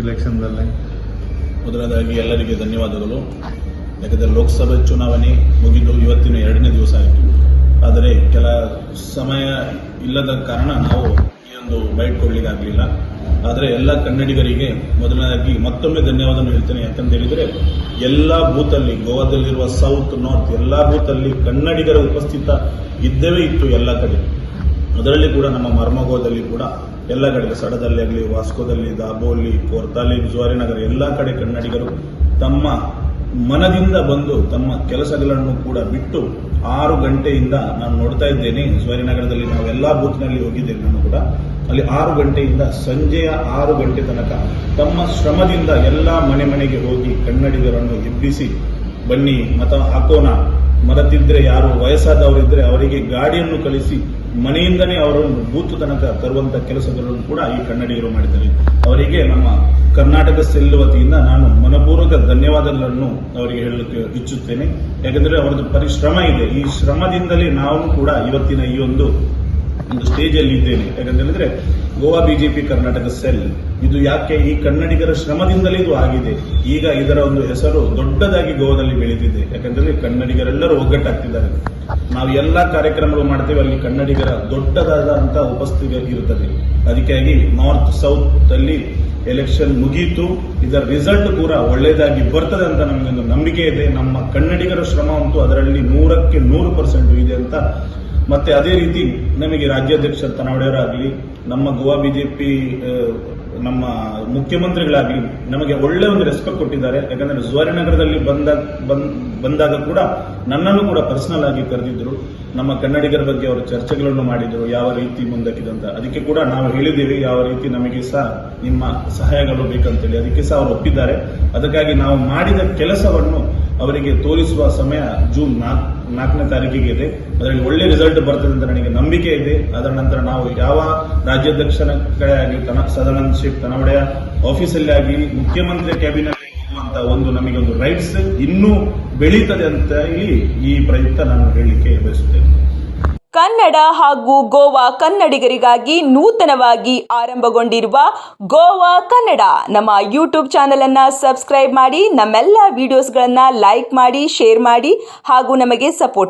ಇಲೆಕ್ಷನ್ದಲ್ಲಿ ಮೊದಲನೇದಾಗಿ ಎಲ್ಲರಿಗೆ ಧನ್ಯವಾದಗಳು. ಯಾಕಂದರೆ ಲೋಕಸಭೆ ಚುನಾವಣೆ ಮುಗಿದು ಇವತ್ತಿನ 2ನೇ ದಿವಸ ಆಯಿತು. ಆದರೆ ಕೆಲ ಸಮಯ ಇಲ್ಲದ ಕಾರಣ ನಾವು ಈ ಒಂದು ಬೈಟ್ ಕೊಡಲಿಕ್ಕಾಗಲಿಲ್ಲ. ಆದರೆ ಎಲ್ಲ ಕನ್ನಡಿಗರಿಗೆ ಮೊದಲನೇದಾಗಿ ಮತ್ತೊಮ್ಮೆ ಧನ್ಯವಾದ ಹೇಳ್ತೇನೆ. ಯಾಕಂತ ಹೇಳಿದರೆ ಎಲ್ಲ ಬೂತಲ್ಲಿ, ಗೋವಾದಲ್ಲಿರುವ ಸೌತ್ ನಾರ್ತ್ ಎಲ್ಲ ಬೂತಲ್ಲಿ ಕನ್ನಡಿಗರ ಉಪಸ್ಥಿತ ಇದ್ದೇವೆ ಇತ್ತು ಎಲ್ಲ ಕಡೆ. ಅದರಲ್ಲಿ ಕೂಡ ನಮ್ಮ ಮರ್ಮಗೋದಲ್ಲಿ ಕೂಡ ಎಲ್ಲ ಕಡೆ, ಸಡದಲ್ಲಿ ಆಗಲಿ, ವಾಸ್ಕೋದಲ್ಲಿ, ದಾಬೋಲಿ, ಕೋರ್ತಾಲಿ, ಜುವಾರಿನಗರ ಎಲ್ಲ ಕಡೆ ಕನ್ನಡಿಗರು ತಮ್ಮ ಮನದಿಂದ ಬಂದು ತಮ್ಮ ಕೆಲಸಗಳನ್ನು ಕೂಡ ಬಿಟ್ಟು 6 ಗಂಟೆಯಿಂದ ನಾನು ನೋಡ್ತಾ ಇದ್ದೇನೆ. ಜುವಾರಿನಗರದಲ್ಲಿ ನಾವು ಎಲ್ಲ ಬೂತ್ನಲ್ಲಿ ಹೋಗಿದ್ದೇನೆ. ನಾನು ಕೂಡ ಅಲ್ಲಿ 6 ಗಂಟೆಯಿಂದ ಸಂಜೆಯ 6 ಗಂಟೆ ತನಕ ತಮ್ಮ ಶ್ರಮದಿಂದ ಎಲ್ಲ ಮನೆ ಮನೆಗೆ ಹೋಗಿ ಕನ್ನಡಿಗರನ್ನು ಎಬ್ಬಿಸಿ ಬನ್ನಿ ಮತ ಹಾಕೋಣ, ಮರೆತಿದ್ರೆ ಯಾರು ವಯಸ್ಸಾದವರಿದ್ರೆ ಅವರಿಗೆ ಗಾಡಿಯನ್ನು ಕಳಿಸಿ ಮನೆಯಿಂದನೇ ಅವರನ್ನು ಬೂತ್ ತನಕ ತರುವಂತ ಕೆಲಸಗಳನ್ನು ಕೂಡ ಈ ಕನ್ನಡಿಗರು ಮಾಡಿದ್ದಾರೆ. ಅವರಿಗೆ ನಮ್ಮ ಕರ್ನಾಟಕ ಸೆಲ್ ವತಿಯಿಂದ ನಾನು ಮನಪೂರ್ವಕ ಧನ್ಯವಾದಗಳನ್ನು ಅವರಿಗೆ ಹೇಳಲಿಕ್ಕೆ ಇಚ್ಛುತ್ತೇನೆ. ಯಾಕಂದ್ರೆ ಅವರದ್ದು ಪರಿಶ್ರಮ ಇದೆ. ಈ ಶ್ರಮದಿಂದಲೇ ನಾವು ಕೂಡ ಇವತ್ತಿನ ಈ ಒಂದು ಸ್ಟೇಜ್ ಅಲ್ಲಿ ಇದ್ದೇನೆ. ಯಾಕಂತ ಹೇಳಿದ್ರೆ ಗೋವಾ ಬಿಜೆಪಿ ಕರ್ನಾಟಕ ಸೆಲ್ ಇದು ಯಾಕೆ ಈ ಕನ್ನಡಿಗರ ಶ್ರಮದಿಂದಲೇ ಇದು ಆಗಿದೆ. ಈಗ ಇದರ ಒಂದು ಹೆಸರು ದೊಡ್ಡದಾಗಿ ಗೋವಾದಲ್ಲಿ ಬೆಳೆದಿದೆ. ಯಾಕಂದ್ರೆ ಕನ್ನಡಿಗರೆಲ್ಲರೂ ಒಗ್ಗಟ್ಟಾಗ್ತಿದ್ದಾರೆ. ನಾವು ಎಲ್ಲಾ ಕಾರ್ಯಕ್ರಮಗಳು ಮಾಡ್ತೇವೆ, ಅಲ್ಲಿ ಕನ್ನಡಿಗರ ದೊಡ್ಡದಾದಂತ ಉಪಸ್ಥಿತಿ ಇರುತ್ತದೆ. ಅದಕ್ಕಾಗಿ ನಾರ್ತ್ ಸೌತ್ ಅಲ್ಲಿ ಎಲೆಕ್ಷನ್ ಮುಗಿಯಿತು. ಇದರ ರಿಸಲ್ಟ್ ಕೂಡ ಒಳ್ಳೆಯದಾಗಿ ಬರ್ತದೆ ಅಂತ ನಮಗೊಂದು ನಂಬಿಕೆ ಇದೆ. ನಮ್ಮ ಕನ್ನಡಿಗರ ಶ್ರಮ ಅಂತೂ ಅದರಲ್ಲಿ 100ಕ್ಕೆ 100% ಇದೆ ಅಂತ. ಮತ್ತೆ ಅದೇ ರೀತಿ ನಮಗೆ ರಾಜ್ಯಾಧ್ಯಕ್ಷ ತನವಡೆಯವರಾಗಲಿ, ನಮ್ಮ ಗೋವಾ ಬಿಜೆಪಿ ನಮ್ಮ ಮುಖ್ಯಮಂತ್ರಿಗಳಾಗಲಿ ನಮಗೆ ಒಳ್ಳೆ ಒಂದು ರೆಸ್ಪೆಕ್ಟ್ ಕೊಟ್ಟಿದ್ದಾರೆ. ಯಾಕಂದ್ರೆ ಜುವಾರಿನಗರದಲ್ಲಿ ಬಂದಾಗ ಕೂಡ ನನ್ನನ್ನು ಕೂಡ ಪರ್ಸನಲ್ ಆಗಿ ಕರೆದಿದ್ರು. ನಮ್ಮ ಕನ್ನಡಿಗರ ಬಗ್ಗೆ ಅವರು ಚರ್ಚೆಗಳನ್ನು ಮಾಡಿದ್ರು, ಯಾವ ರೀತಿ ಮುಂದಕ್ಕಿದಂತ. ಅದಕ್ಕೆ ಕೂಡ ನಾವು ಹೇಳಿದ್ದೇವೆ ಯಾವ ರೀತಿ ನಮಗೆ ಸಹ ನಿಮ್ಮ ಸಹಾಯಗಳು ಬೇಕಂತೇಳಿ. ಅದಕ್ಕೆ ಸಹ ಅವರು ಒಪ್ಪಿದ್ದಾರೆ. ಅದಕ್ಕಾಗಿ ನಾವು ಮಾಡಿದ ಕೆಲಸವನ್ನು ಅವರಿಗೆ ತೋರಿಸುವ ಸಮಯ ಜೂನ್ 4ನೇ ತಾರೀಕಿಗೆ ಇದೆ. ಅದರಲ್ಲಿ ಒಳ್ಳೆ ರಿಸಲ್ಟ್ ಬರ್ತದೆ ಅಂತ ನನಗೆ ನಂಬಿಕೆ ಇದೆ. ಅದರ ನಂತರ ನಾವು ಯಾವ ರಾಜ್ಯಾಧ್ಯಕ್ಷರ ಕಡೆ ಆಗಲಿ, ಸದಾನಂದ ಶೇಖ್ ತನವಡೆಯ ಆಫೀಸಲ್ಲಿ ಆಗಲಿ, ಮುಖ್ಯಮಂತ್ರಿ ಕ್ಯಾಬಿನೆಟ್ ಹೋಗುವಂತ ಒಂದು ನಮಗೆ ಒಂದು ರೈಟ್ಸ್ ಇನ್ನೂ ಬೆಳೀತದೆ ಅಂತ ಹೇಳಿ ಈ ಪ್ರಯುಕ್ತ ನಾನು ಹೇಳಲಿಕ್ಕೆ ಬಯಸುತ್ತೇನೆ. ಕನ್ನಡ ಹಾಗೂ ಗೋವಾ ಕನ್ನಡಿಗರಿಗಾಗಿ ನೂತನವಾಗಿ ಆರಂಭಗೊಂಡಿರುವ ಗೋವಾ ಕನ್ನಡ ನಮ್ಮ ಯೂಟ್ಯೂಬ್ ಚಾನೆಲ್ ಅನ್ನು ಸಬ್ಸ್ಕ್ರೈಬ್ ಮಾಡಿ, ನಮ್ಮೆಲ್ಲ ವಿಡಿಯೋಸ್ಗಳನ್ನು ಲೈಕ್ ಮಾಡಿ, ಶೇರ್ ಮಾಡಿ ಹಾಗೂ ನಮಗೆ ಸಪೋರ್ಟ್